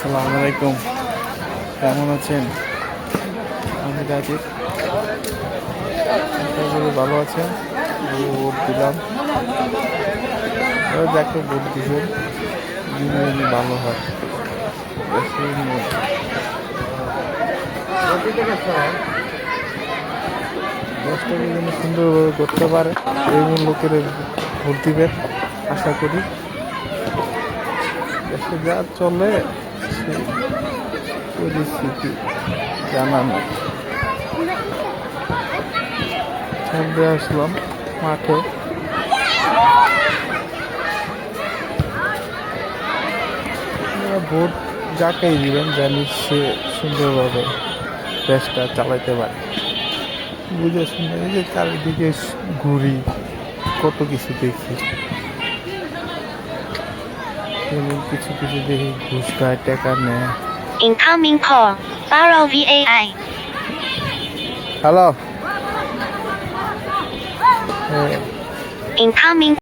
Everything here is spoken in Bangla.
আসসালামু আলাইকুম, কেমন আছেন? আমি রাজীব, ভালো আছেন? ভোট দিলাম, যাকে ভোট দিবেন যিনি ভালো হয়। দেশটাকে যেন সুন্দরভাবে করতে পারে এমন লোকের ভোট দিবেন আশা করি। দেশে যা চলে সেই পরিস্থিতি জানা নেই। ছাদে আসলাম মাঠে, ভোট যাকেই দিবেন জানি সে সুন্দরভাবে দেশটা চালাইতে পারে। বুঝে শুনে এই যে চারিদিকে ঘুরি, কত কিছু দেখি, কিছু কিছু দেখি ঘুষ খায়, টাকা নেয়। Incoming call. Borrow VAI. Hello, Incoming